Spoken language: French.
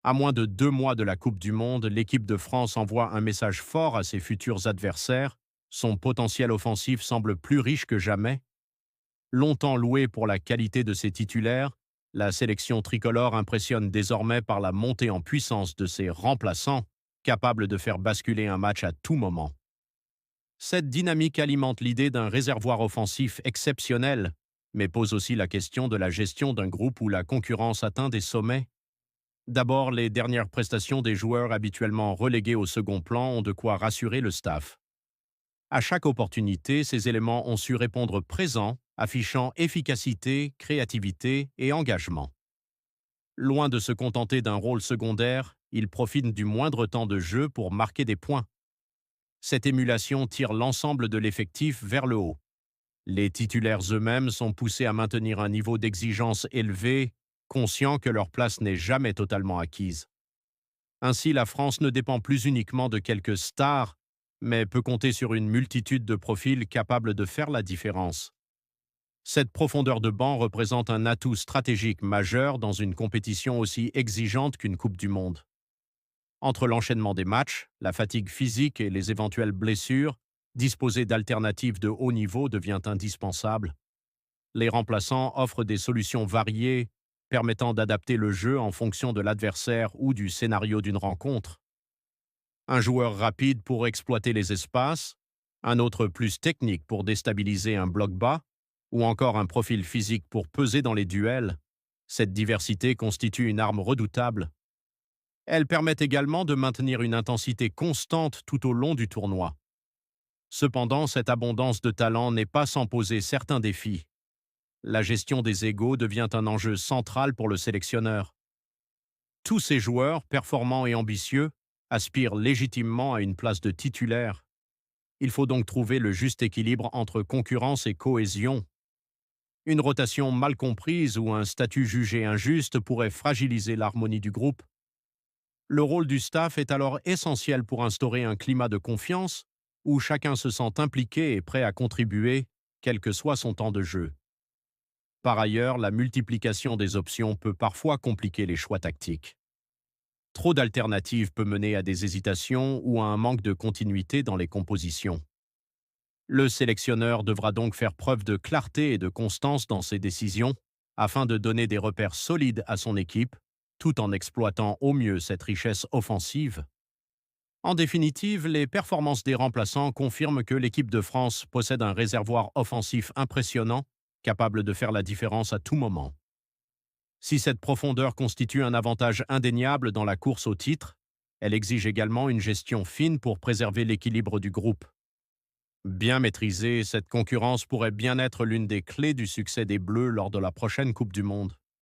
À moins de 2 mois de la Coupe du Monde, l'équipe de France envoie un message fort à ses futurs adversaires. Son potentiel offensif semble plus riche que jamais. Longtemps louée pour la qualité de ses titulaires, la sélection tricolore impressionne désormais par la montée en puissance de ses remplaçants, capables de faire basculer un match à tout moment. Cette dynamique alimente l'idée d'un réservoir offensif exceptionnel, mais pose aussi la question de la gestion d'un groupe où la concurrence atteint des sommets. D'abord, les dernières prestations des joueurs habituellement relégués au second plan ont de quoi rassurer le staff. À chaque opportunité, ces éléments ont su répondre présents, affichant efficacité, créativité et engagement. Loin de se contenter d'un rôle secondaire, ils profitent du moindre temps de jeu pour marquer des points. Cette émulation tire l'ensemble de l'effectif vers le haut. Les titulaires eux-mêmes sont poussés à maintenir un niveau d'exigence élevé, conscients que leur place n'est jamais totalement acquise. Ainsi, la France ne dépend plus uniquement de quelques stars, mais peut compter sur une multitude de profils capables de faire la différence. Cette profondeur de banc représente un atout stratégique majeur dans une compétition aussi exigeante qu'une Coupe du Monde. Entre l'enchaînement des matchs, la fatigue physique et les éventuelles blessures, disposer d'alternatives de haut niveau devient indispensable. Les remplaçants offrent des solutions variées, permettant d'adapter le jeu en fonction de l'adversaire ou du scénario d'une rencontre. Un joueur rapide pour exploiter les espaces, un autre plus technique pour déstabiliser un bloc bas, ou encore un profil physique pour peser dans les duels. Cette diversité constitue une arme redoutable. Elle permet également de maintenir une intensité constante tout au long du tournoi. Cependant, cette abondance de talent n'est pas sans poser certains défis. La gestion des égos devient un enjeu central pour le sélectionneur. Tous ces joueurs, performants et ambitieux, aspirent légitimement à une place de titulaire. Il faut donc trouver le juste équilibre entre concurrence et cohésion. Une rotation mal comprise ou un statut jugé injuste pourrait fragiliser l'harmonie du groupe. Le rôle du staff est alors essentiel pour instaurer un climat de confiance où chacun se sent impliqué et prêt à contribuer, quel que soit son temps de jeu. Par ailleurs, la multiplication des options peut parfois compliquer les choix tactiques. Trop d'alternatives peut mener à des hésitations ou à un manque de continuité dans les compositions. Le sélectionneur devra donc faire preuve de clarté et de constance dans ses décisions afin de donner des repères solides à son équipe, tout en exploitant au mieux cette richesse offensive. En définitive, les performances des remplaçants confirment que l'équipe de France possède un réservoir offensif impressionnant, capable de faire la différence à tout moment. Si cette profondeur constitue un avantage indéniable dans la course au titre, elle exige également une gestion fine pour préserver l'équilibre du groupe. Bien maîtrisée, cette concurrence pourrait bien être l'une des clés du succès des Bleus lors de la prochaine Coupe du Monde.